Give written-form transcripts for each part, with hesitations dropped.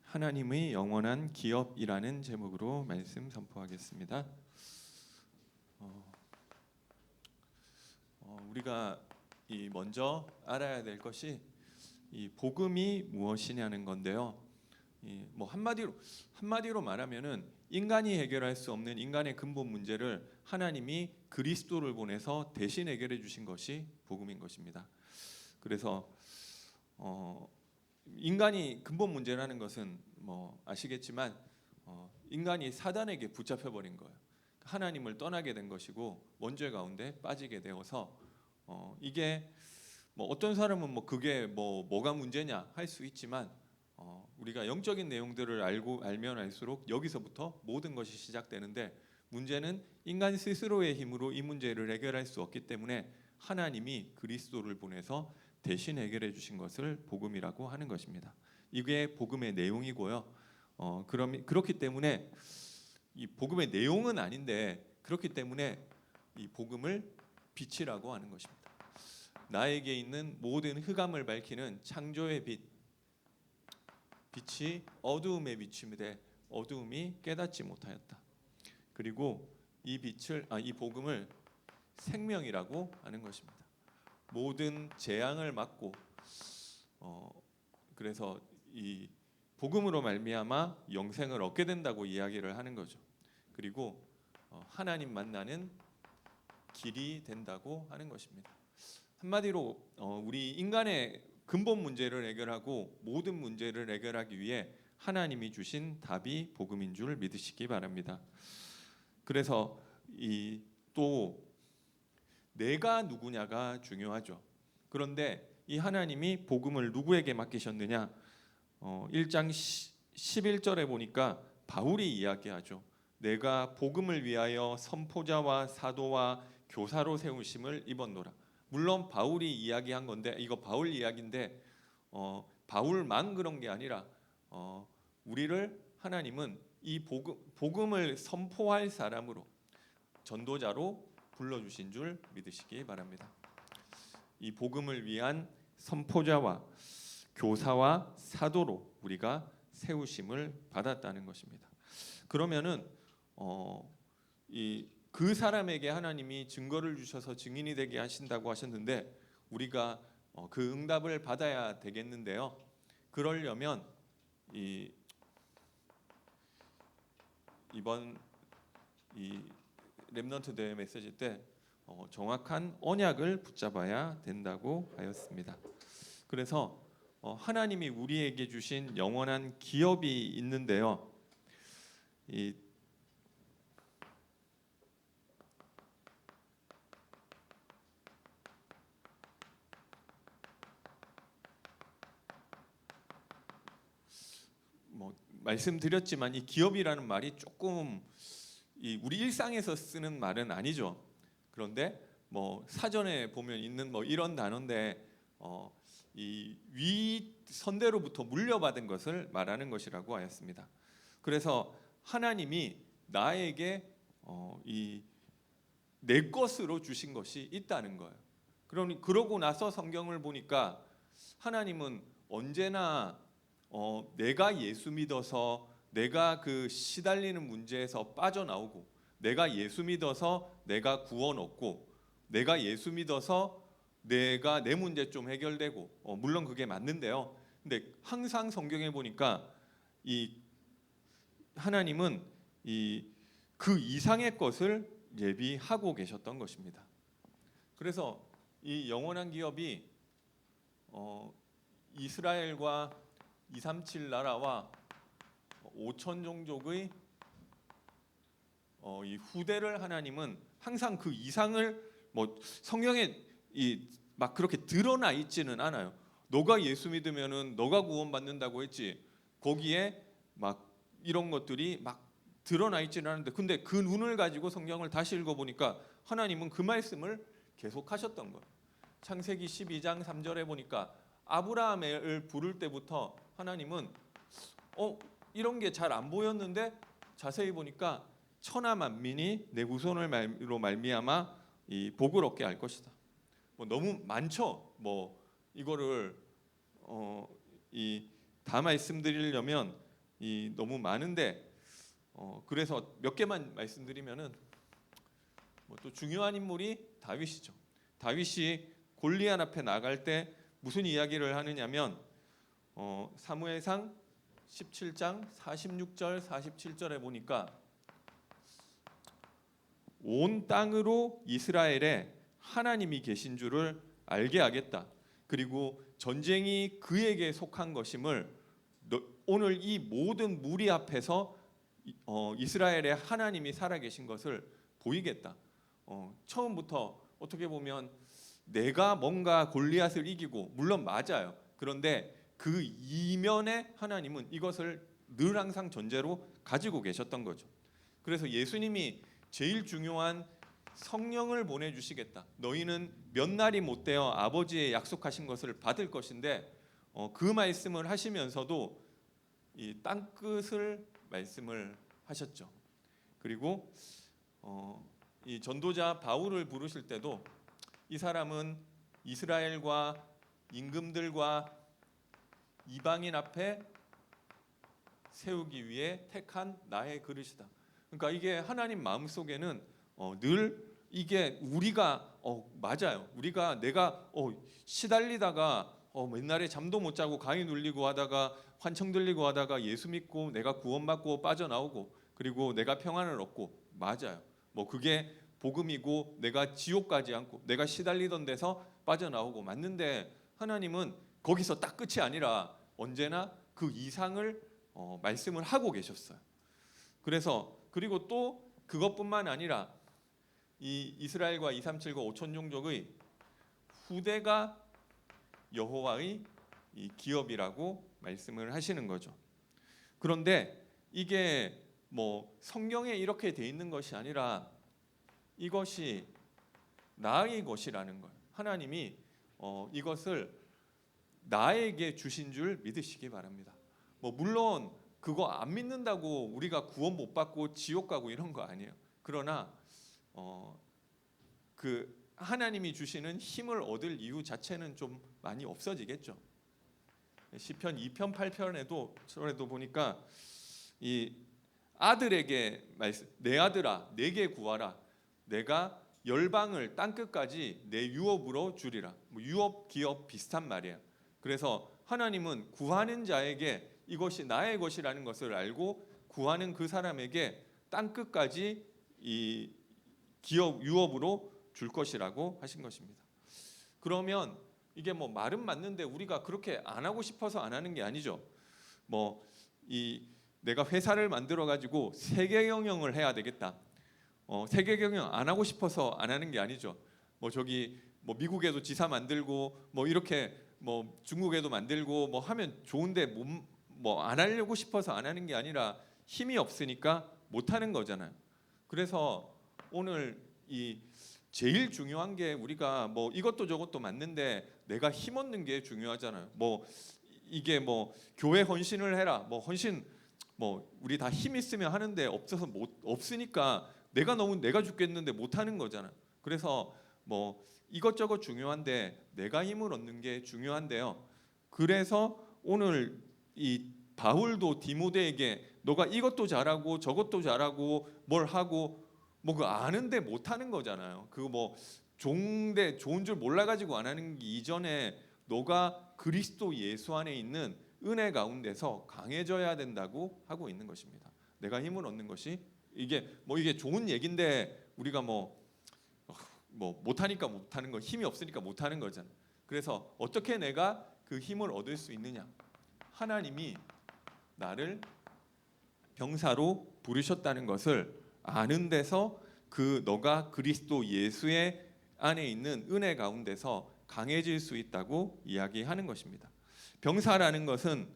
하나님의 영원한 기업이라는 제목으로 말씀 선포하겠습니다. 우리가 먼저 알아야 될 것이 이 복음이 무엇이냐는 건데요. 뭐 한마디로 말하면은 인간이 해결할 수 없는 인간의 근본 문제를 하나님이 그리스도를 보내서 대신 해결해 주신 것이 복음인 것입니다. 그래서 인간이 근본 문제라는 것은 뭐 아시겠지만 인간이 사단에게 붙잡혀 버린 거예요. 하나님을 떠나게 된 것이고 원죄 가운데 빠지게 되어서 이게 뭐 어떤 사람은 뭐 그게 뭐가 문제냐 할 수 있지만 우리가 영적인 내용들을 알면 알수록 여기서부터 모든 것이 시작되는데 문제는 인간 스스로의 힘으로 이 문제를 해결할 수 없기 때문에 하나님이 그리스도를 보내서 대신 해결해 주신 것을 복음이라고 하는 것입니다. 이게 복음의 내용이고요. 그렇기 때문에 이 복음의 내용은 아닌데 그렇기 때문에 이 복음을 빛이라고 하는 것입니다. 나에게 있는 모든 흑암을 밝히는 창조의 빛이 어두움에 비추되 어두움이 깨닫지 못하였다. 그리고 이 복음을 생명이라고 하는 것입니다. 모든 재앙을 막고 그래서 이 복음으로 말미암아 영생을 얻게 된다고 이야기를 하는 거죠. 그리고 하나님 만나는 길이 된다고 하는 것입니다. 한마디로 우리 인간의 근본 문제를 해결하고 모든 문제를 해결하기 위해 하나님이 주신 답이 복음인 줄 믿으시기 바랍니다. 그래서 또 내가 누구냐가 중요하죠. 그런데 이 하나님이 복음을 누구에게 맡기셨느냐? 1장 11절에 보니까 바울이 이야기하죠. 내가 복음을 위하여 선포자와 사도와 교사로 세우심을 입었노라. 물론 바울이 이야기한 건데 이거 바울 이야기인데 바울만 그런 게 아니라 우리를 하나님은 이 복음을 선포할 사람으로 전도자로 불러주신 줄 믿으시기 바랍니다. 이 복음을 위한 선포자와 교사와 사도로 우리가 세우심을 받았다는 것입니다. 그러면은 그 사람에게 하나님이 증거를 주셔서 증인이 되게 하신다고 하셨는데 우리가 그 응답을 받아야 되겠는데요. 그러려면 이번 렘넌트 대회 메시지 때 정확한 언약을 붙잡아야 된다고 하였습니다. 그래서 하나님이 우리에게 주신 영원한 기업이 있는데요. 말씀드렸지만 이 기업이라는 말이 조금 우리 일상에서 쓰는 말은 아니죠. 그런데 사전에 보면 있는 이런 단어인데 이 위선대로부터 물려받은 것을 말하는 것이라고 하였습니다. 그래서 하나님이 나에게 내 것으로 주신 것이 있다는 거예요. 그러고 나서 성경을 보니까 하나님은 언제나 내가 예수 믿어서 내가 그 시달리는 문제에서 빠져나오고 내가 예수 믿어서 내가 구원 얻고 내가 예수 믿어서 내가 내 문제 좀 해결되고 물론 그게 맞는데요. 근데 항상 성경에 보니까 이 하나님은 그 이상의 것을 예비하고 계셨던 것입니다. 그래서 이 영원한 기업이 이스라엘과 237 나라와 5천 종족의 이 후대를 하나님은 항상 그 이상을 성경에 막 그렇게 드러나 있지는 않아요. 너가 예수 믿으면은 너가 구원받는다고 했지. 거기에 막 이런 것들이 막 드러나 있지는 않은데 근데 그 눈을 가지고 성경을 다시 읽어보니까 하나님은 그 말씀을 계속하셨던 거예요. 창세기 12장 3절에 보니까 아브라함을 부를 때부터 하나님은 이런 게 잘 안 보였는데 자세히 보니까 천하 만민이 내 후손으로 말미암아 이 복을 얻게 할 것이다. 너무 많죠. 이거를 다 말씀드리려면 너무 많은데 그래서 몇 개만 말씀드리면은 또 중요한 인물이 다윗이죠. 다윗이 골리앗 앞에 나갈 때 무슨 이야기를 하느냐면 사무엘상 17장 46절 47절에 보니까 온 땅으로 이스라엘에 하나님이 계신 줄을 알게 하겠다. 그리고 전쟁이 그에게 속한 것임을 오늘 이 모든 무리 앞에서 이스라엘의 하나님이 살아계신 것을 보이겠다. 처음부터 어떻게 보면 내가 뭔가 골리앗을 이기고 물론 맞아요. 그런데 그 이면에 하나님은 이것을 늘 항상 전제로 가지고 계셨던 거죠. 그래서 예수님이 제일 중요한 성령을 보내주시겠다. 너희는 몇 날이 못 되어 아버지의 약속하신 것을 받을 것인데 그 말씀을 하시면서도 이 땅끝을 말씀을 하셨죠. 그리고 이 전도자 바울을 부르실 때도 이 사람은 이스라엘과 임금들과 이방인 앞에 세우기 위해 택한 나의 그릇이다. 그러니까 이게 하나님 마음속에는 늘 이게 우리가 맞아요. 우리가 내가 시달리다가 맨날에 잠도 못 자고 가위 눌리고 하다가 환청 들리고 하다가 예수 믿고 내가 구원받고 빠져나오고 그리고 내가 평안을 얻고 맞아요. 그게 복음이고 내가 지옥 가지 않고 내가 시달리던 데서 빠져나오고 맞는데 하나님은 거기서 딱 끝이 아니라 언제나 그 이상을 말씀을 하고 계셨어요. 그래서 그리고 또 그것뿐만 아니라 이 이스라엘과 237과 5천 종족의 후대가 여호와의 이 기업이라고 말씀을 하시는 거죠. 그런데 이게 성경에 이렇게 돼 있는 것이 아니라 이것이 나의 것이라는 걸 하나님이 이것을 나에게 주신 줄 믿으시기 바랍니다. 물론 그거 안 믿는다고 우리가 구원 못 받고 지옥 가고 이런 거 아니에요. 그러나 그 하나님이 주시는 힘을 얻을 이유 자체는 좀 많이 없어지겠죠. 시편 2편 8편에도 보니까 이 아들에게 말씀, 내 아들아 내게 구하라 내가 열방을 땅끝까지 내 유업으로 주리라. 유업 기업 비슷한 말이에요. 그래서 하나님은 구하는 자에게 이것이 나의 것이라는 것을 알고 구하는 그 사람에게 땅끝까지 이 기업 유업으로 줄 것이라고 하신 것입니다. 그러면 이게 말은 맞는데 우리가 그렇게 안 하고 싶어서 안 하는 게 아니죠. 내가 회사를 만들어 가지고 세계 경영을 해야 되겠다. 세계 경영 안 하고 싶어서 안 하는 게 아니죠. 미국에도 지사 만들고 이렇게 중국에도 만들고 하면 좋은데 안 하려고 싶어서 안 하는 게 아니라 힘이 없으니까 못 하는 거잖아요. 그래서 오늘 이 제일 중요한 게 우리가 이것도 저것도 맞는데 내가 힘 얻는 게 중요하잖아요. 이게 교회 헌신을 해라. 헌신 우리 다 힘 있으면 하는데 없으니까 내가 죽겠는데 못 하는 거잖아요. 그래서 이것저것 중요한데 내가 힘을 얻는 게 중요한데요. 그래서 오늘 이 바울도 디모데에게 너가 이것도 잘하고 저것도 잘하고 뭘 하고 그거 아는데 못 하는 거잖아요. 그거 좋은 줄 몰라가지고 안 하는 게 이전에 너가 그리스도 예수 안에 있는 은혜 가운데서 강해져야 된다고 하고 있는 것입니다. 내가 힘을 얻는 것이 이게 좋은 얘긴데 우리가 못하니까 못하는 거 힘이 없으니까 못하는 거잖아요. 그래서 어떻게 내가 그 힘을 얻을 수 있느냐? 하나님이 나를 병사로 부르셨다는 것을 아는 데서 너가 그리스도 예수의 안에 있는 은혜 가운데서 강해질 수 있다고 이야기하는 것입니다. 병사라는 것은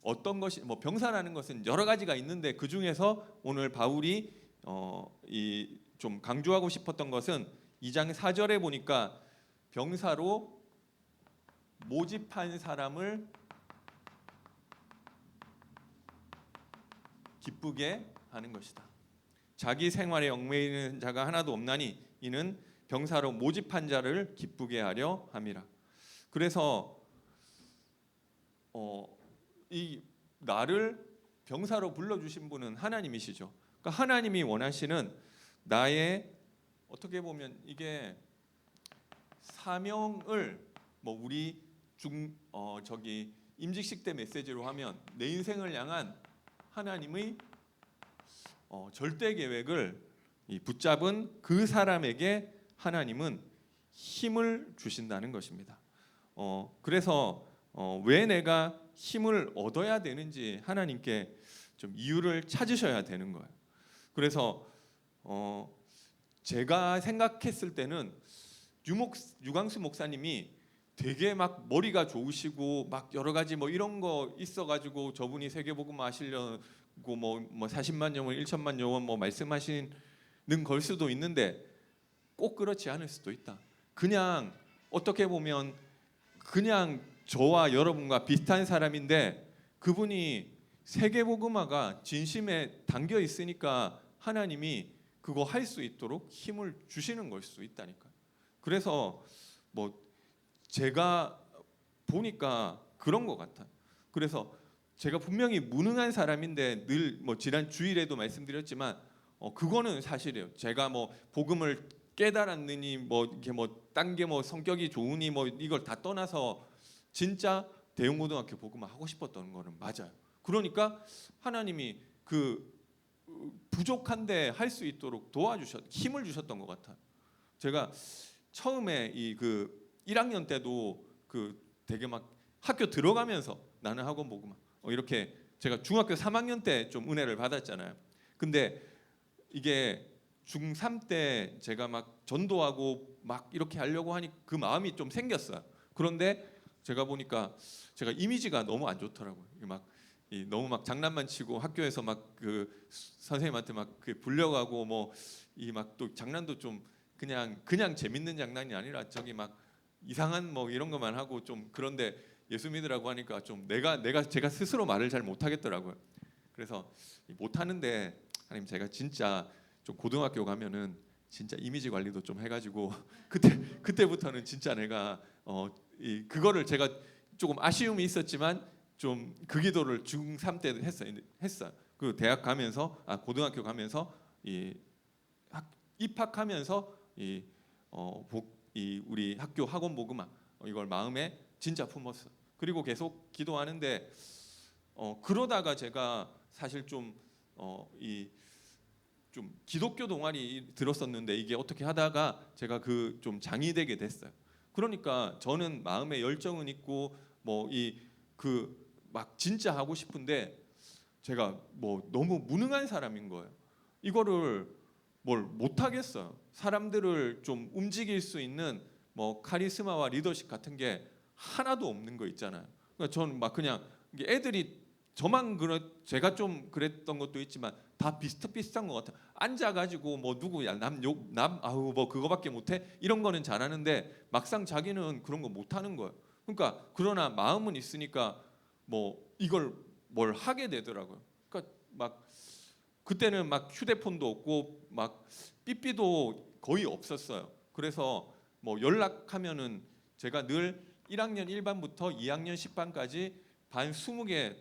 어떤 것이 병사라는 것은 여러 가지가 있는데 그 중에서 오늘 바울이 좀 강조하고 싶었던 것은 2장 4절에 보니까 병사로 모집한 사람을 기쁘게 하는 것이다. 자기 생활에 얽매이는 자가 하나도 없나니 이는 병사로 모집한 자를 기쁘게 하려 함이라. 그래서 이 나를 병사로 불러주신 분은 하나님이시죠. 그러니까 하나님이 원하시는 나의 어떻게 보면 이게 사명을 뭐 우리 저기 임직식 때 메시지로 하면 내 인생을 향한 하나님의 절대 계획을 붙잡은 그 사람에게 하나님은 힘을 주신다는 것입니다. 그래서 왜 내가 힘을 얻어야 되는지 하나님께 좀 이유를 찾으셔야 되는 거예요. 그래서 제가 생각했을 때는 유광수 목사님이 되게 막 머리가 좋으시고 막 여러 가지 뭐 이런 거 있어가지고 저분이 세계복음 하시려고 뭐 40만 영혼, 1천만 영혼 뭐 말씀하시는 걸 수도 있는데 꼭 그렇지 않을 수도 있다. 그냥 어떻게 보면 그냥 저와 여러분과 비슷한 사람인데 그분이 세계복음화가 진심에 담겨 있으니까 하나님이 그거 할 수 있도록 힘을 주시는 걸 수 있다니까. 그래서 뭐 제가 보니까 그런 것 같아요. 그래서 제가 분명히 무능한 사람인데 늘 뭐 지난 주일에도 말씀드렸지만 그거는 사실이에요. 제가 뭐 복음을 깨달았느니 뭐 이렇게 뭐 딴 게 뭐 성격이 좋으니 뭐 이걸 다 떠나서 진짜 대형고등학교 복음을 하고 싶었던 거는 맞아요. 그러니까 하나님이 그 부족한데 할 수 있도록 힘을 주셨던 것 같아요. 제가 처음에 이 그 1학년 때도 그 되게 막 학교 들어가면서 나는 학원 복음 이렇게 제가 중학교 3학년 때 좀 은혜를 받았잖아요. 근데 이게 중3 때 제가 막 전도하고 막 이렇게 하려고 하니 그 마음이 좀 생겼어요. 그런데 제가 보니까 제가 이미지가 너무 안 좋더라고요. 너무 막 장난만 치고 학교에서 막 그 선생님한테 막 그 불려가고 뭐 이 막 또 장난도 좀 그냥 재밌는 장난이 아니라 저기 막 이상한 뭐 이런 것만 하고 좀 그런데 예수 믿으라고 하니까 좀 제가 스스로 말을 잘 못하겠더라고요. 그래서 못하는데 하나님 제가 진짜 좀 고등학교 가면은 진짜 이미지 관리도 좀 해가지고 그때부터는 진짜 내가 그거를 제가 조금 아쉬움이 있었지만 좀 그 기도를 중3 때도 했어요. 그 대학 가면서 고등학교 가면서 입학하면서 우리 학교 학원 복음화 이걸 마음에 진짜 품었어. 그리고 계속 기도하는데 그러다가 제가 사실 좀 기독교 동아리 들었었는데 이게 어떻게 하다가 제가 그 좀 장이 되게 됐어요. 그러니까 저는 마음에 열정은 있고 뭐 막 진짜 하고 싶은데 제가 뭐 너무 무능한 사람인 거예요. 이거를 뭘 못하겠어요. 사람들을 좀 움직일 수 있는 뭐 카리스마와 리더십 같은 게 하나도 없는 거 있잖아요. 그러니까 저는 막 그냥 애들이 제가 좀 그랬던 것도 있지만 다 비슷한 것 같아요. 앉아가지고 뭐 누구야 남 아우 뭐 그거밖에 못해 이런 거는 잘하는데 막상 자기는 그런 거 못하는 거예요. 그러니까 그러나 마음은 있으니까 뭐 이걸 뭘 하게 되더라고요. 그러니까 막 그때는 막 휴대폰도 없고 막 삐삐도 거의 없었어요. 그래서 뭐 연락하면은 제가 늘 1학년 1반부터 2학년 10반까지 반 20개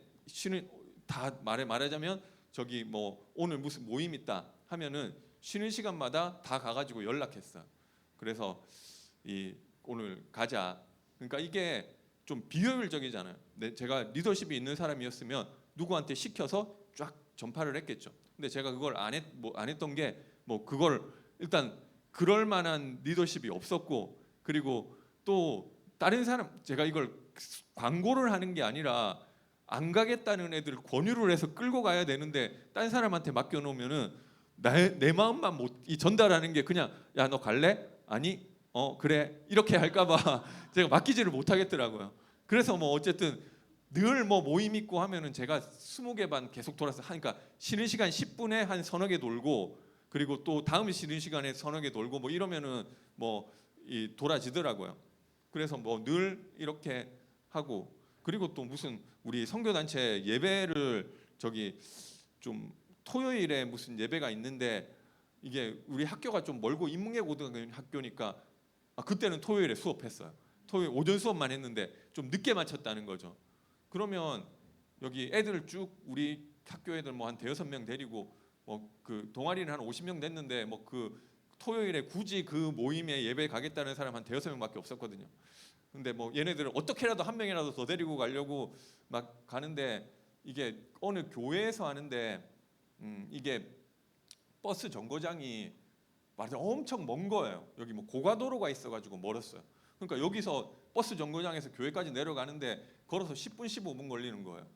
다 말하자면 저기 뭐 오늘 무슨 모임 있다 하면은 쉬는 시간마다 다 가가지고 연락했어요. 그래서 오늘 가자. 그러니까 이게 좀 비효율적이잖아요. 제가 리더십이 있는 사람이었으면 누구한테 시켜서 쫙 전파를 했겠죠. 근데 제가 그걸 안 했던 게 뭐 그걸 일단 그럴 만한 리더십이 없었고 그리고 또 다른 사람 제가 이걸 광고를 하는 게 아니라 안 가겠다는 애들 권유를 해서 끌고 가야 되는데 다른 사람한테 맡겨놓으면은 내 마음만 못 전달하는 게 그냥 야 너 갈래? 아니 그래 이렇게 할까봐 제가 맡기지를 못하겠더라고요. 그래서 뭐 어쨌든 늘 뭐 모임 있고 하면은 제가 20개 반 계속 돌아서 하니까 쉬는 시간 10분에 한 서너 개 돌고 그리고 또 다음 쉬는 시간에 서너 개 돌고 뭐 이러면은 뭐 돌아지더라고요. 그래서 뭐 늘 이렇게 하고 그리고 또 무슨 우리 선교단체 예배를 저기 좀 토요일에 무슨 예배가 있는데 이게 우리 학교가 좀 멀고 인문계 고등학교니까 그때는 토요일에 수업했어요. 토요일 오전 수업만 했는데 좀 늦게 마쳤다는 거죠. 그러면 여기 애들을 쭉 우리 학교 애들 뭐 한 대여섯 명 데리고 뭐 그 동아리는 한 50명 됐는데 뭐 그 토요일에 굳이 그 모임에 예배 가겠다는 사람 한 대여섯 명밖에 없었거든요. 근데 뭐 얘네들은 어떻게라도 한 명이라도 더 데리고 가려고 막 가는데 이게 어느 교회에서 하는데 이게 버스 정거장이 말하자면 엄청 먼 거예요. 여기 뭐 고가도로가 있어가지고 멀었어요. 그러니까 여기서 버스 정거장에서 교회까지 내려가는데 걸어서 10분 15분 걸리는 거예요.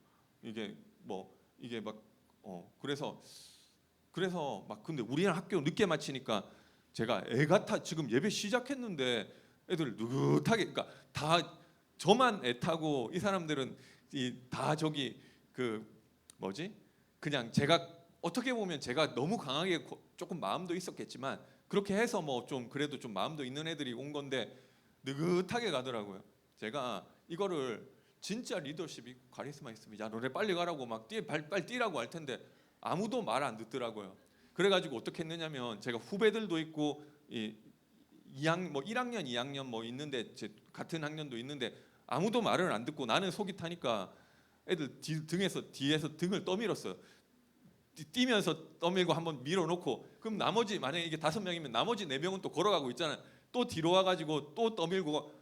이게 뭐 이게 막 그래서 막 근데 우리는 학교 늦게 마치니까 제가 애 같아 지금 예배 시작했는데 애들 느긋하게 그러니까 다 저만 애 타고 이 사람들은 다 저기 그 뭐지 그냥 제가 어떻게 보면 제가 너무 강하게 조금 마음도 있었겠지만 그렇게 해서 뭐 좀 그래도 좀 마음도 있는 애들이 온 건데 느긋하게 가더라고요. 제가 이거를 진짜 리더십이 카리스마 있으면 야 너네 빨리 가라고 막 빨리 뛰라고 할 텐데 아무도 말 안 듣더라고요. 그래가지고 어떻게 했느냐면 제가 후배들도 있고 이 1학년, 2학년 뭐 있는데 제 같은 학년도 있는데 아무도 말을 안 듣고 나는 속이 타니까 애들 뒤에서 등을 떠밀었어요. 뛰면서 떠밀고 한번 밀어놓고 그럼 나머지 만약에 이게 5명이면 나머지 4명은 또 걸어가고 있잖아요. 또 뒤로 와가지고 또 떠밀고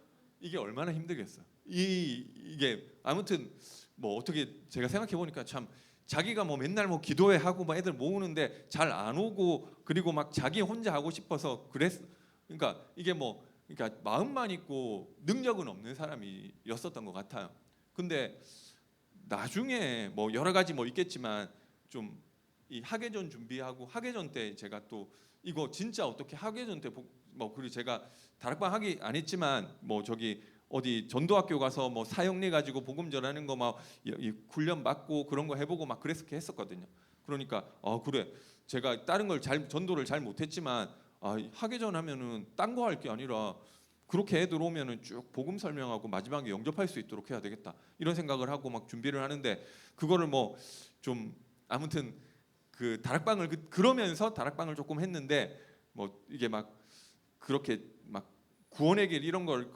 이게 얼마나 힘들겠어요. 이게 아무튼 뭐 어떻게 제가 생각해 보니까 참 자기가 뭐 맨날 뭐 기도회 하고 막 애들 모으는데 잘 안 오고 그리고 막 자기 혼자 하고 싶어서 그랬. 그러니까 이게 뭐 그러니까 마음만 있고 능력은 없는 사람이었었던 것 같아요. 근데 나중에 뭐 여러 가지 뭐 있겠지만 좀 이 학예전 준비하고 학예전 때 제가 또 이거 진짜 어떻게 학예전 때 뭐 그리고 제가 다락방 하기 안 했지만 뭐 저기 어디 전도학교 가서 뭐 사형리 가지고 복음 전하는 거 막 훈련 받고 그런 거 해보고 막 그렇게 했었거든요. 그러니까 그래 제가 다른 걸 전도를 잘 못했지만 학예전 하면은 딴 거 할 게 아니라 그렇게 애들 오면은 쭉 복음 설명하고 마지막에 영접할 수 있도록 해야 되겠다 이런 생각을 하고 막 준비를 하는데 그거를 뭐 좀 아무튼 그 다락방을 그러면서 다락방을 조금 했는데 뭐 이게 막 그렇게 막 구원의 길 이런 걸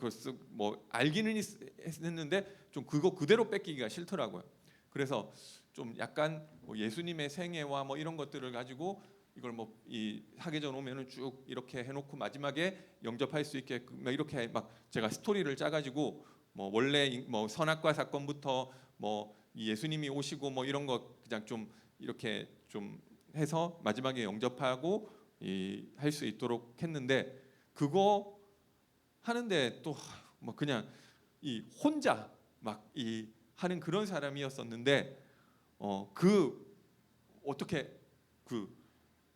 뭐 알기는 했는데 좀 그거 그대로 뺏기기가 싫더라고요. 그래서 좀 약간 뭐 예수님의 생애와 뭐 이런 것들을 가지고 이걸 뭐 이 학예전 오면은 쭉 이렇게 해놓고 마지막에 영접할 수 있게 막 이렇게 막 제가 스토리를 짜가지고 뭐 원래 뭐 선악과 사건부터 뭐 예수님이 오시고 뭐 이런 거 그냥 좀 이렇게 좀 해서 마지막에 영접하고 할 수 있도록 했는데 그거 하는데 또 뭐 그냥 이 혼자 막 이 하는 그런 사람이었었는데 그 어떻게 그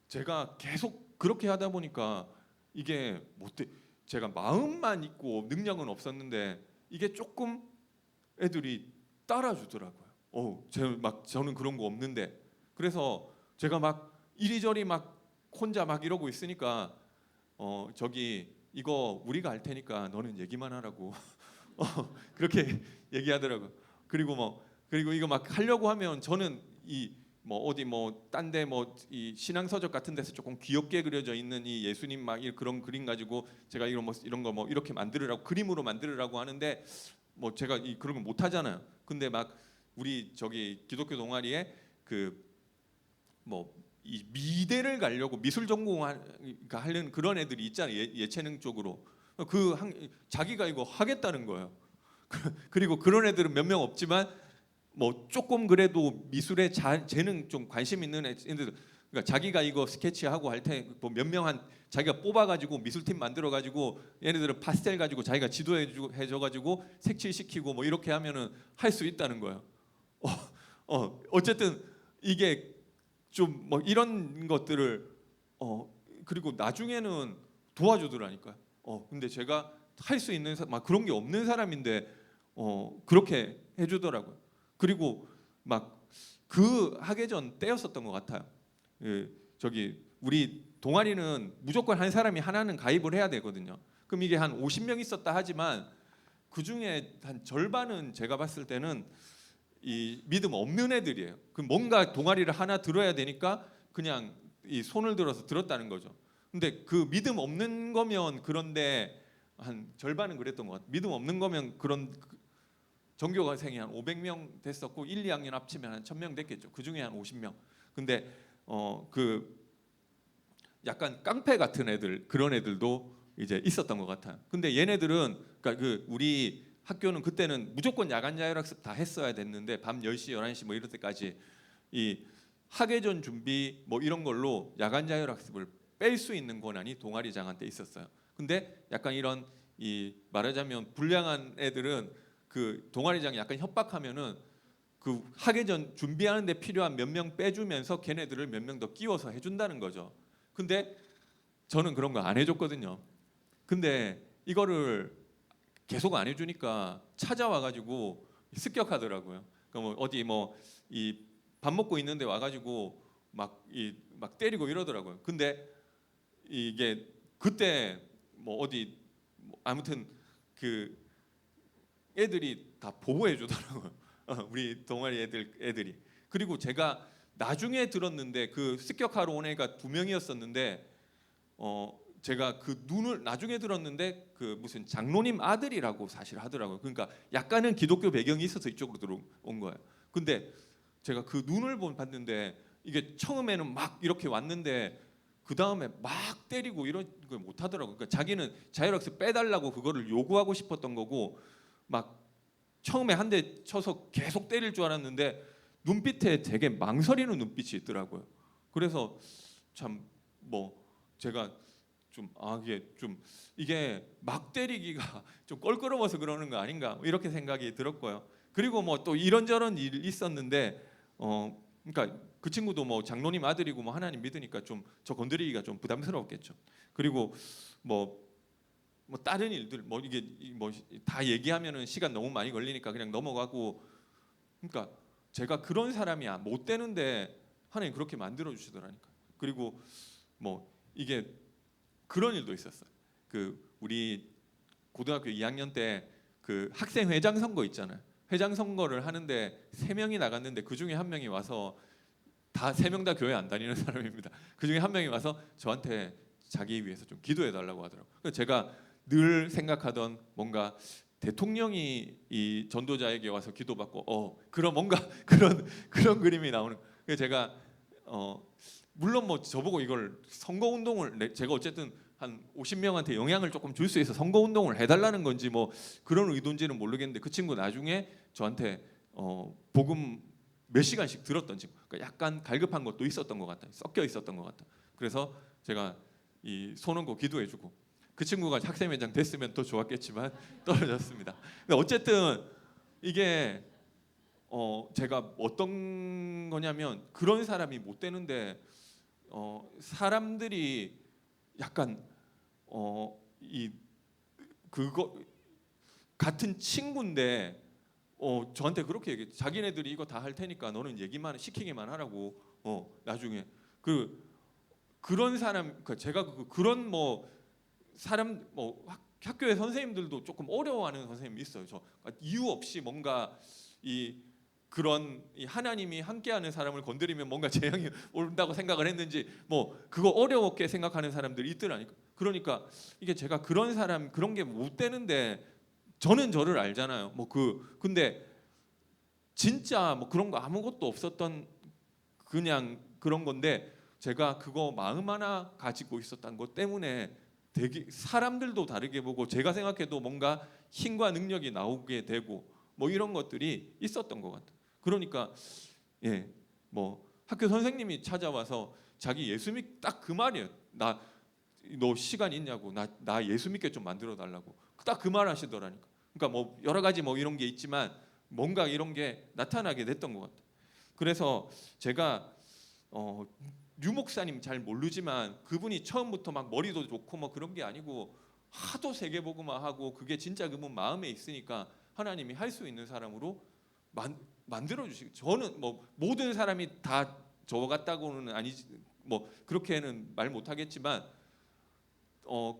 제가 계속 그렇게 하다 보니까 이게 못돼 제가 마음만 있고 능력은 없었는데 이게 조금 애들이 따라주더라고요. 저는 그런 거 없는데 그래서 제가 막 이리저리 막 혼자 막 이러고 있으니까 저기 이거 우리가 할 테니까 너는 얘기만 하라고 그렇게 얘기하더라고요. 그리고 이거 막 하려고 하면 저는 이 뭐 어디 뭐 딴 데 뭐 이 신앙서적 같은 데서 조금 귀엽게 그려져 있는 이 예수님 막 그런 그림 가지고 제가 이런 거 뭐 이렇게 만들으라고 그림으로 만들으라고 하는데 뭐 제가 그런 거 못 하잖아요. 근데 막 우리 저기 기독교 동아리에 그 뭐 이 미대를 가려고 미술 전공하는 그런 애들이 있잖아요. 예체능 쪽으로 자기가 이거 하겠다는 거예요. 그리고 그런 애들은 몇 명 없지만 뭐 조금 그래도 미술에 재능 좀 관심 있는 애들 그러니까 자기가 이거 스케치하고 할 테 뭐 몇 명 한 자기가 뽑아가지고 미술팀 만들어가지고 얘네들은 파스텔 가지고 자기가 지도해줘가지고 색칠시키고 뭐 이렇게 하면은 할 수 있다는 거예요. 어쨌든 이게 좀 뭐 이런 것들을 그리고 나중에는 도와주더라니까요. 근데 제가 할 수 있는 막 그런 게 없는 사람인데 그렇게 해주더라고요. 그리고 막 그 학예전 때였었던 것 같아요. 저기 우리 동아리는 무조건 한 사람이 하나는 가입을 해야 되거든요. 그럼 이게 한 50명 있었다 하지만 그 중에 한 절반은 제가 봤을 때는 이 믿음 없는 애들이에요. 그럼 뭔가 동아리를 하나 들어야 되니까 그냥 이 손을 들어서 들었다는 거죠. 근데 그 믿음 없는 거면 그런데 한 절반은 그랬던 것 같아요. 믿음 없는 거면 전교생이 한 500명 됐었고 1, 2학년 합치면 한 1000명 됐겠죠. 그 중에 한 50명. 근데 그 약간 깡패 같은 애들, 그런 애들도 이제 있었던 것 같아요. 근데 얘네들은 그러니까 그 우리 학교는 그때는 무조건 야간 자율학습 다 했어야 됐는데 밤 10시, 11시 뭐 이럴 때까지 이 학예전 준비 뭐 이런 걸로 야간 자율학습을 뺄 수 있는 권한이 동아리장한테 있었어요. 근데 약간 이런 이 말하자면 불량한 애들은 그 동아리장이 약간 협박하면은 그 학예전 준비하는 데 필요한 몇 명 빼주면서 걔네들을 몇 명 더 끼워서 해준다는 거죠. 근데 저는 그런 거 안 해줬거든요. 근데 이거를 계속 안 해주니까 찾아와가지고 습격하더라고요. 그러니까 뭐 어디 뭐 이 밥 먹고 있는데 와가지고 막 때리고 이러더라고요. 근데 이게 그때 뭐 어디 뭐 아무튼 그 애들이 다 보호해 주더라고요. 우리 동아리 애들이. 그리고 제가 나중에 들었는데 그 습격하러 온 애가 2명이었었는데 제가 그 눈을 나중에 들었는데 그 무슨 장로님 아들이라고 사실 하더라고요. 그러니까 약간은 기독교 배경이 있어서 이쪽으로 들어온 거예요. 근데 제가 그 눈을 봤는데 이게 처음에는 막 이렇게 왔는데 그 다음에 막 때리고 이런 걸 못 하더라고요. 그러니까 자기는 자율학습 빼달라고 그거를 요구하고 싶었던 거고 막 처음에 한 대 쳐서 계속 때릴 줄 알았는데 눈빛에 되게 망설이는 눈빛이 있더라고요. 그래서 참 뭐 제가 좀 이게 막 때리기가 좀 껄끄러워서 그러는 거 아닌가 이렇게 생각이 들었고요. 그리고 뭐 또 이런저런 일이 있었는데 그러니까 그 친구도 뭐 장로님 아들이고 뭐 하나님 믿으니까 좀 저 건드리기가 좀 부담스러웠겠죠. 그리고 뭐 다른 일들 뭐 이게 뭐 다 얘기하면은 시간 너무 많이 걸리니까 그냥 넘어가고 그러니까 제가 그런 사람이 못 되는데 하나님 그렇게 만들어 주시더라니까. 그리고 뭐 이게 그런 일도 있었어요. 그 우리 고등학교 2학년 때 그 학생 회장 선거 있잖아요. 회장 선거를 하는데 3명이 나갔는데 그 중에 한 명이 와서 다 3명 다 교회 안 다니는 사람입니다. 그 중에 한 명이 와서 저한테 자기 위해서 좀 기도해 달라고 하더라고요. 그래서 제가 늘 생각하던 뭔가 대통령이 이 전도자에게 와서 기도받고 그런 뭔가 그런 그림이 나오는. 그래서 제가 물론 뭐 저보고 이걸 선거 운동을 제가 어쨌든 한 50명한테 영향을 조금 줄 수 있어 선거 운동을 해달라는 건지 뭐 그런 의도인지는 모르겠는데 그 친구 나중에 저한테 복음 몇 시간씩 들었던 친구. 그러니까 약간 갈급한 것도 있었던 것 같아요. 섞여 있었던 것 같아. 그래서 제가 이 손얹고 기도해주고 그 친구가 학생회장 됐으면 더 좋았겠지만 떨어졌습니다. 근데 어쨌든 이게 제가 어떤 거냐면 그런 사람이 못 되는데 사람들이 약간 이 그거 같은 친구인데 저한테 그렇게 얘기해. 자기네들이 이거 다 할 테니까 너는 얘기만 시키기만 하라고. 나중에 그런 사람 제가 그런 뭐 사람 뭐 학교의 선생님들도 조금 어려워하는 선생님이 있어요. 저 이유 없이 뭔가 이 그런 이 하나님이 함께하는 사람을 건드리면 뭔가 재앙이 온다고 생각을 했는지 뭐 그거 어려웠게 생각하는 사람들이 있더라니까. 그러니까 이게 제가 그런 사람 그런 게 못 되는데 저는 저를 알잖아요. 근데 진짜 뭐 그런 거 아무것도 없었던 그냥 그런 건데 제가 그거 마음 하나 가지고 있었던 것 때문에 되게 사람들도 다르게 보고 제가 생각해도 뭔가 힘과 능력이 나오게 되고 뭐 이런 것들이 있었던 것 같아요. 그러니까 뭐 학교 선생님이 찾아와서 자기 예수 믿 딱 그 말이에요. 너 시간 있냐고 나 예수 믿게 좀 만들어 달라고 딱 그 말 하시더라니까. 그러니까 뭐 여러 가지 뭐 이런 게 있지만 뭔가 이런 게 나타나게 됐던 것 같아요. 그래서 제가 류 목사님 잘 모르지만 그분이 처음부터 막 머리도 좋고 뭐 그런 게 아니고 하도 세계복음화 하고 그게 진짜 그분 마음에 있으니까 하나님이 할 수 있는 사람으로 만들어 주시고 저는 뭐 모든 사람이 다 저 같다고는 아니지 뭐 그렇게는 말 못하겠지만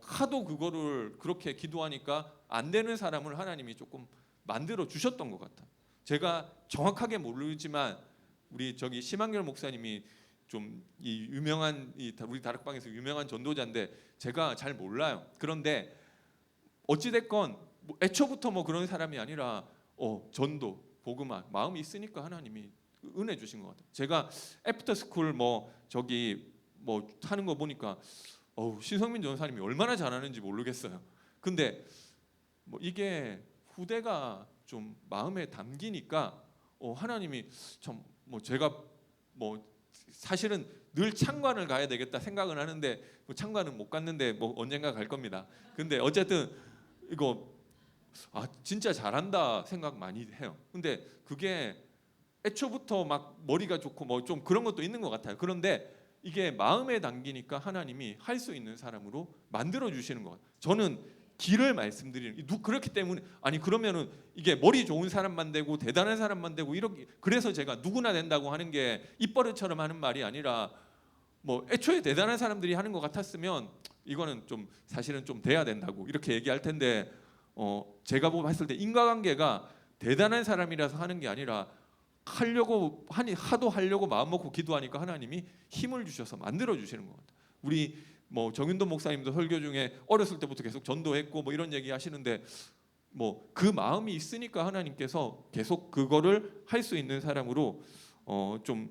하도 그거를 그렇게 기도하니까 안 되는 사람을 하나님이 조금 만들어 주셨던 것 같아. 제가 정확하게 모르지만 우리 저기 심한결 목사님이 좀 이 유명한 우리 다락방에서 유명한 전도자인데 제가 잘 몰라요. 그런데 어찌 됐건 뭐 애초부터 뭐 그런 사람이 아니라 전도, 복음화 마음이 있으니까 하나님이 은혜 주신 것 같아요. 제가 애프터스쿨 뭐 저기 뭐 하는 거 보니까 신성민 전사님이 얼마나 잘하는지 모르겠어요. 근데 뭐 이게 후대가 좀 마음에 담기니까 하나님이 참 뭐 제가 뭐 사실은 늘 창관을 가야 되겠다 생각은 하는데 뭐 창관은 못 갔는데 뭐 언젠가 갈 겁니다. 근데 어쨌든 이거 진짜 잘한다 생각 많이 해요. 근데 그게 애초부터 막 머리가 좋고 뭐 좀 그런 것도 있는 것 같아요. 그런데 이게 마음에 담기니까 하나님이 할 수 있는 사람으로 만들어 주시는 것 같아요. 저는 길을 말씀드리는 그렇기 때문에 그러면은 이게 머리 좋은 사람만 되고 대단한 사람만 되고 이렇게 그래서 제가 누구나 된다고 하는 게 입버릇처럼 하는 말이 아니라 뭐 애초에 대단한 사람들이 하는 것 같았으면 이거는 좀 사실은 좀 돼야 된다고 이렇게 얘기할 텐데 제가 봤을 때 인과관계가 대단한 사람이라서 하는 게 아니라 하도 하려고 마음 먹고 기도하니까 하나님이 힘을 주셔서 만들어 주시는 것 같아요. 우리 뭐 정윤돈 목사님도 설교 중에 어렸을 때부터 계속 전도했고 뭐 이런 얘기 하시는데 뭐 그 마음이 있으니까 하나님께서 계속 그거를 할 수 있는 사람으로 좀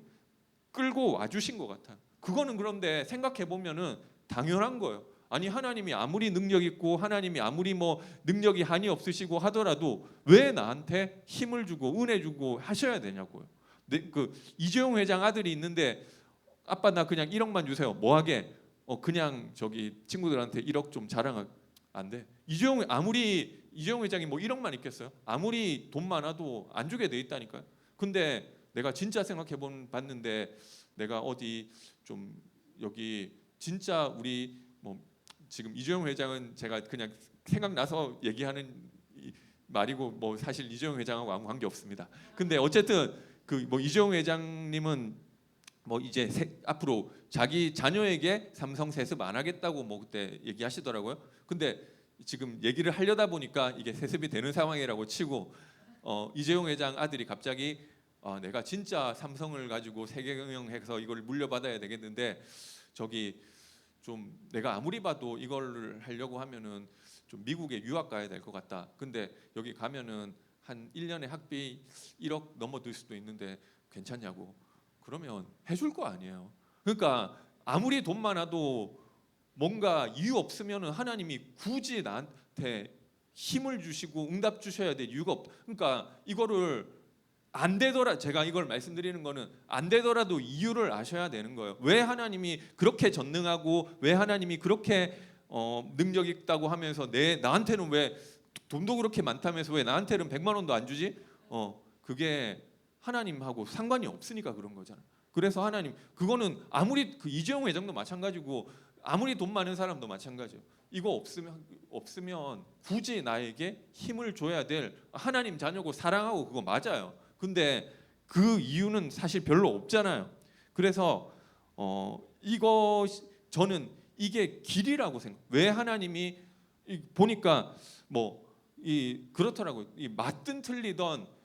끌고 와주신 것 같아요. 그거는 그런데 생각해 보면은 당연한 거예요. 하나님이 아무리 능력 있고 하나님이 아무리 뭐 능력이 한이 없으시고 하더라도 왜 나한테 힘을 주고 은혜 주고 하셔야 되냐고요. 그 이재용 회장 아들이 있는데 아빠 나 그냥 1억만 주세요. 뭐하게? 그냥 저기 친구들한테 1억 좀 자랑할 안 돼. 아무리 이재용 회장이 뭐 1억만 있겠어요? 아무리 돈 많아도 안 주게 돼 있다니까요. 근데 내가 진짜 생각해 봤는데 내가 어디 좀 여기 진짜 우리 뭐 지금 이재용 회장은 제가 그냥 생각나서 얘기하는 말이고 뭐 사실 이재용 회장하고 아무 관계 없습니다. 근데 어쨌든 그 뭐 이재용 회장님은 뭐 이제 앞으로 자기 자녀에게 삼성 세습 안 하겠다고 뭐 그때 얘기하시더라고요. 근데 지금 얘기를 하려다 보니까 이게 세습이 되는 상황이라고 치고 이재용 회장 아들이 갑자기 내가 진짜 삼성을 가지고 세계경영해서 이걸 물려받아야 되겠는데 저기 좀 내가 아무리 봐도 이걸 하려고 하면은 좀 미국에 유학 가야 될 것 같다. 근데 여기 가면은 한 1년에 학비 1억 넘어들 수도 있는데 괜찮냐고. 그러면 해줄 거 아니에요. 그러니까 아무리 돈 많아도 뭔가 이유 없으면은 하나님이 굳이 나한테 힘을 주시고 응답 주셔야 될 이유가 없다. 그러니까 이거를 안 되더라 제가 이걸 말씀드리는 거는 안 되더라도 이유를 아셔야 되는 거예요. 왜 하나님이 그렇게 전능하고 왜 하나님이 그렇게 능력 있다고 하면서 나한테는 왜 돈도 그렇게 많다면서 왜 나한테는 100만 원도 안 주지? 그게 하나님하고 상관이 없으니까 그런 거잖아. 그래서 하나님 그거는 아무리 그 이재용 회장도 마찬가지고 아무리 돈 많은 사람도 마찬가지예요. 이거 없으면 굳이 나에게 힘을 줘야 될 하나님 자녀고 사랑하고 그거 맞아요. 근데 그 이유는 사실 별로 없잖아요. 그래서 저는 이게 길이라고 생각. 왜 하나님이 보니까 그렇더라고요. 맞든 틀리던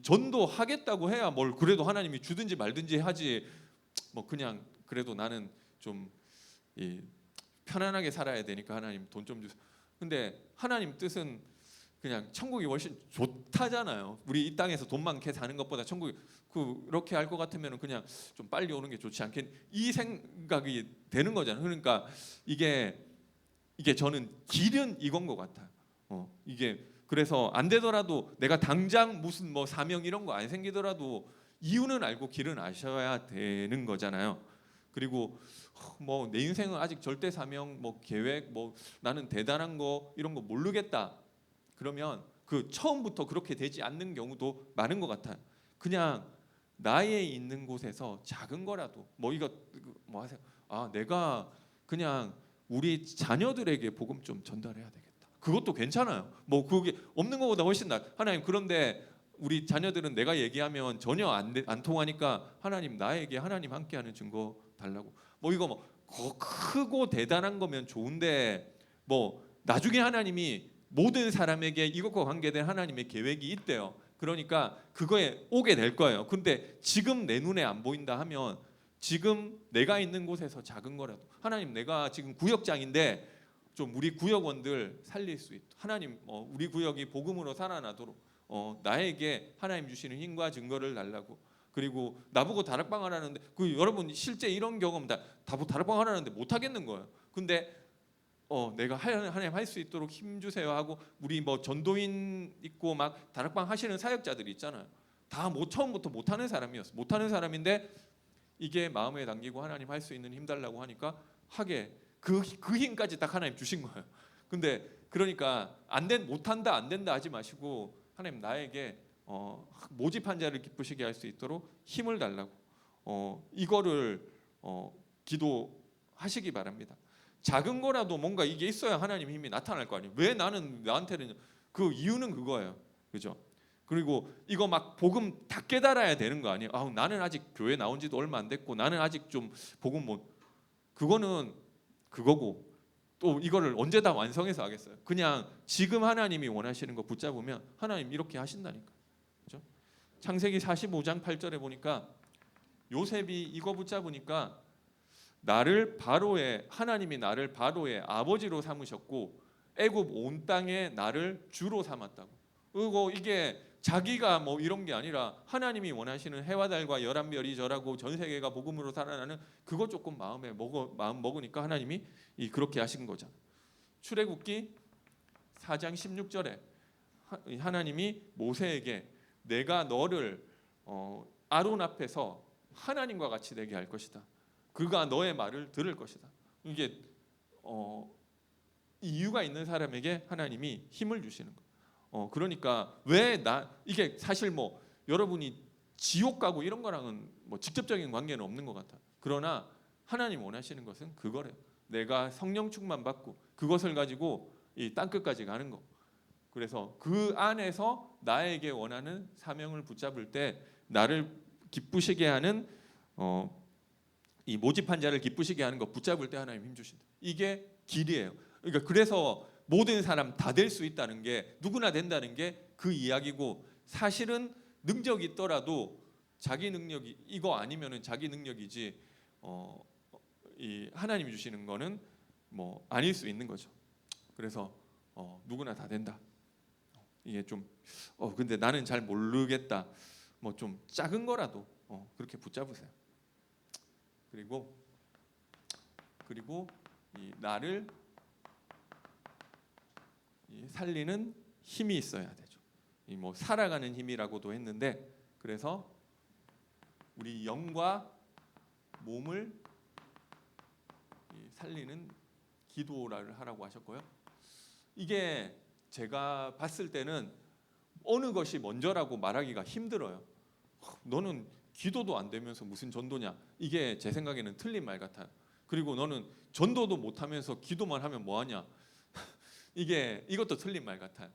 전도하겠다고 해야 뭘 그래도 하나님이 주든지 말든지 하지. 뭐 그냥 그래도 나는 좀 편안하게 살아야 되니까 하나님 돈 좀 주세요. 근데 하나님 뜻은 그냥 천국이 훨씬 좋다잖아요. 우리 이 땅에서 돈 많게 사는 것보다 천국이 그렇게 할 것 같으면 그냥 좀 빨리 오는 게 좋지 않겠니? 이 생각이 되는 거잖아요. 그러니까 이게 저는 길은 이건 것 같아요. 이게 그래서 안 되더라도 내가 당장 무슨 뭐 사명 이런 거 안 생기더라도 이유는 알고 길은 아셔야 되는 거잖아요. 그리고 뭐 내 인생은 아직 절대 사명 뭐 계획 뭐 나는 대단한 거 이런 거 모르겠다. 그러면 그 처음부터 그렇게 되지 않는 경우도 많은 것 같아요. 그냥 나의 있는 곳에서 작은 거라도 뭐 이거 뭐 하세요. 내가 그냥 우리 자녀들에게 복음 좀 전달해야 되겠다. 그것도 괜찮아요. 뭐 그게 없는 것보다 훨씬 나. 하나님 그런데 우리 자녀들은 내가 얘기하면 전혀 안 통하니까 하나님 나에게 하나님 함께하는 증거 달라고. 뭐 이거 뭐 크고 대단한 거면 좋은데 뭐 나중에 하나님이 모든 사람에게 이것과 관계된 하나님의 계획이 있대요. 그러니까 그거에 오게 될 거예요. 근데 지금 내 눈에 안 보인다 하면 지금 내가 있는 곳에서 작은 거라도 하나님 내가 지금 구역장인데 좀 우리 구역원들 살릴 수 있도록 하나님 우리 구역이 복음으로 살아나도록 나에게 하나님 주시는 힘과 증거를 달라고. 그리고 나보고 다락방 하라는데 여러분 실제 이런 경험 다락방 하라는데 못 하겠는 거예요. 근데 내가 하나님 할 수 있도록 힘 주세요 하고 우리 뭐 전도인 있고 막 다락방 하시는 사역자들이 있잖아요. 다 처음부터 못하는 사람이었어. 못하는 사람인데 이게 마음에 담기고 하나님 할 수 있는 힘 달라고 하니까 하게 그 힘까지 딱 하나님 주신 거예요. 근데 그러니까 못한다 안 된다 하지 마시고 하나님 나에게 모집한 자를 기쁘시게 할 수 있도록 힘을 달라고 이거를 기도하시기 바랍니다. 작은 거라도 뭔가 이게 있어야 하나님 힘이 나타날 거 아니에요. 왜 나한테는 그 이유는 그거예요. 그죠? 그리고 이거 막 복음 다 깨달아야 되는 거 아니에요. 나는 아직 교회 나온 지도 얼마 안 됐고 나는 아직 좀 복음 그거는 그거고 또 이거를 언제 다 완성해서 하겠어요. 그냥 지금 하나님이 원하시는 거 붙잡으면 하나님 이렇게 하신다니까. 그죠? 창세기 45장 8절에 보니까 요셉이 이거 붙잡으니까 하나님이 나를 바로의 아버지로 삼으셨고 애굽 온 땅에 나를 주로 삼았다고. 그리고 이게 자기가 뭐 이런 게 아니라 하나님이 원하시는 해와 달과 열한 별이 절하고 전 세계가 복음으로 살아나는 그거 조금 마음 먹으니까 하나님이 그렇게 하신 거잖아. 출애굽기 4장 16절에 하나님이 모세에게 내가 너를 아론 앞에서 하나님과 같이 되게 할 것이다. 그가 너의 말을 들을 것이다. 이게 이유가 있는 사람에게 하나님이 힘을 주시는 거. 그러니까 이게 사실 뭐 여러분이 지옥 가고 이런 거랑은 뭐 직접적인 관계는 없는 것 같아. 그러나 하나님 원하시는 것은 그거래요. 내가 성령 충만 받고 그것을 가지고 이 땅끝까지 가는 거. 그래서 그 안에서 나에게 원하는 사명을 붙잡을 때 나를 기쁘시게 하는 이 모집한 자를 기쁘시게 하는 거 붙잡을 때 하나님 힘 주신다. 이게 길이에요. 그러니까 그래서 모든 사람 다 될 수 있다는 게 누구나 된다는 게 그 이야기고 사실은 능력이 있더라도 자기 능력이 이거 아니면은 자기 능력이지 이 하나님이 주시는 거는 뭐 아닐 수 있는 거죠. 그래서 누구나 다 된다. 이게 좀 근데 나는 잘 모르겠다. 뭐 좀 작은 거라도 그렇게 붙잡으세요. 그리고 이 나를 살리는 힘이 있어야 되죠. 이 뭐 살아가는 힘이라고도 했는데 그래서 우리 영과 몸을 살리는 기도를 하라고 하셨고요. 이게 제가 봤을 때는 어느 것이 먼저라고 말하기가 힘들어요. 너는 기도도 안 되면서 무슨 전도냐? 이게 제 생각에는 틀린 말 같아요. 그리고 너는 전도도 못하면서 기도만 하면 뭐하냐? 이것도 틀린 말 같아요.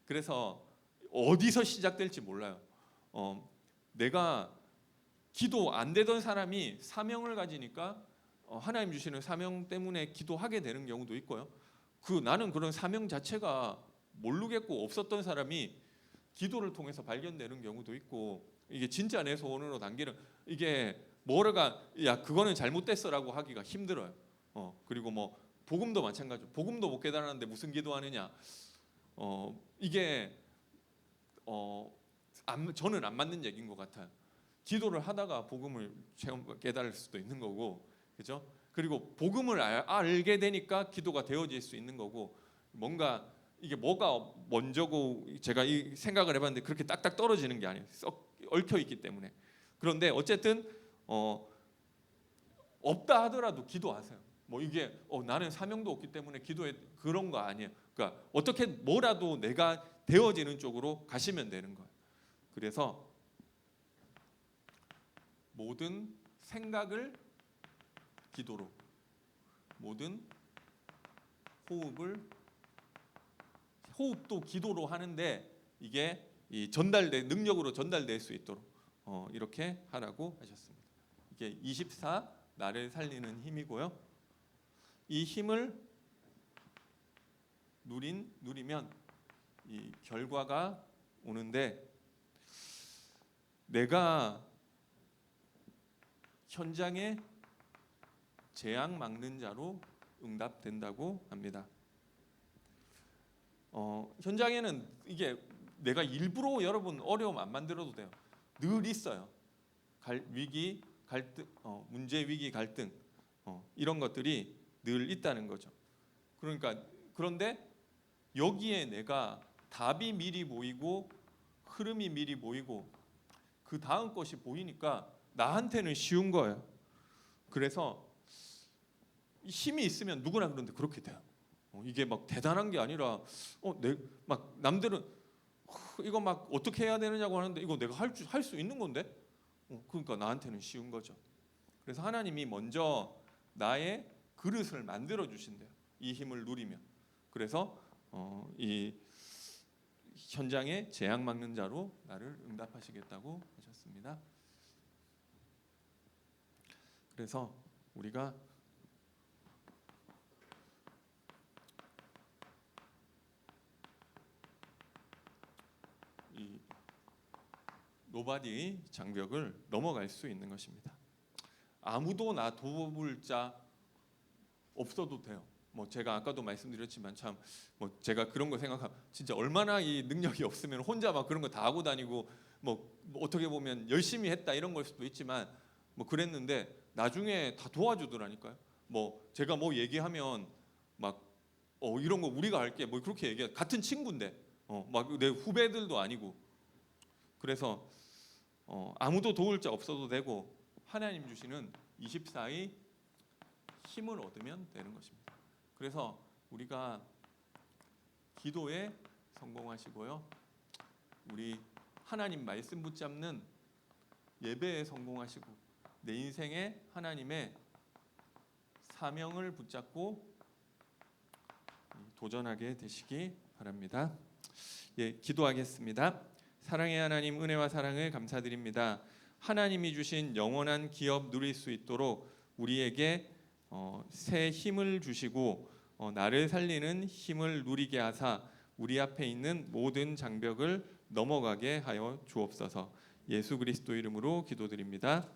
그래서 어디서 시작될지 몰라요. 내가 기도 안 되던 사람이 사명을 가지니까 하나님 주시는 사명 때문에 기도하게 되는 경우도 있고요. 나는 그런 사명 자체가 모르겠고 없었던 사람이 기도를 통해서 발견되는 경우도 있고 이게 진짜 내 소원으로 당기는 이게 그거는 잘못됐어라고 하기가 힘들어요. 그리고 뭐 복음도 마찬가지로 복음도 못 깨달았는데 무슨 기도하느냐. 이게 저는 안 맞는 얘기인 것 같아요. 기도를 하다가 복음을 깨달을 수도 있는 거고, 그죠? 그리고 복음을 알게 되니까 기도가 되어질 수 있는 거고, 이게 뭐가 먼저고 제가 이 생각을 해봤는데 그렇게 딱딱 떨어지는 게 아니에요. 썩 얽혀 있기 때문에. 그런데 어쨌든 없다 하더라도 기도하세요. 뭐 이게 나는 사명도 없기 때문에 기도해 그런 거 아니에요. 그러니까 어떻게 뭐라도 내가 되어지는 쪽으로 가시면 되는 거예요. 그래서 모든 생각을 기도로, 모든 호흡도 기도로 하는데 이게 능력으로 전달될 수 있도록 이렇게 하라고 하셨습니다. 이게 24 나를 살리는 힘이고요. 이 힘을 누리면 이 결과가 오는데 내가 현장에 재앙 막는 자로 응답된다고 합니다. 현장에는 이게 내가 일부러 여러분 어려움 안 만들어도 돼요. 늘 있어요. 위기, 갈등, 문제, 위기, 갈등 이런 것들이 늘 있다는 거죠. 그러니까 그런데 여기에 내가 답이 미리 보이고 흐름이 미리 보이고 그 다음 것이 보이니까 나한테는 쉬운 거예요. 그래서 힘이 있으면 누구나 그런데 그렇게 돼요. 이게 막 대단한 게 아니라 막 남들은 이거 막 어떻게 해야 되느냐고 하는데 이거 내가 할 수 있는 건데 그러니까 나한테는 쉬운 거죠. 그래서 하나님이 먼저 나의 그릇을 만들어 주신대요. 이 힘을 누리면. 그래서 이 현장에 재앙 막는 자로 나를 응답하시겠다고 하셨습니다. 그래서 우리가 이 노바디 장벽을 넘어갈 수 있는 것입니다. 아무도 나 도울 자 없어도 돼요. 뭐 제가 아까도 말씀드렸지만 참 뭐 제가 그런 거 생각하면 진짜 얼마나 이 능력이 없으면 혼자 막 그런 거 다 하고 다니고 뭐 어떻게 보면 열심히 했다 이런 걸 수도 있지만 뭐 그랬는데 나중에 다 도와주더라니까요. 뭐 제가 뭐 얘기하면 막 이런 거 우리가 할게 뭐 그렇게 얘기해. 같은 친구인데 막 내 후배들도 아니고 그래서 아무도 도울 자 없어도 되고 하나님 주시는 24의 힘을 얻으면 되는 것입니다. 그래서 우리가 기도에 성공하시고요. 우리 하나님 말씀 붙잡는 예배에 성공하시고 내 인생에 하나님의 사명을 붙잡고 도전하게 되시기 바랍니다. 예, 기도하겠습니다. 사랑의 하나님, 은혜와 사랑을 감사드립니다. 하나님이 주신 영원한 기업 누릴 수 있도록 우리에게 새 힘을 주시고 나를 살리는 힘을 누리게 하사 우리 앞에 있는 모든 장벽을 넘어가게 하여 주옵소서. 예수 그리스도 이름으로 기도드립니다.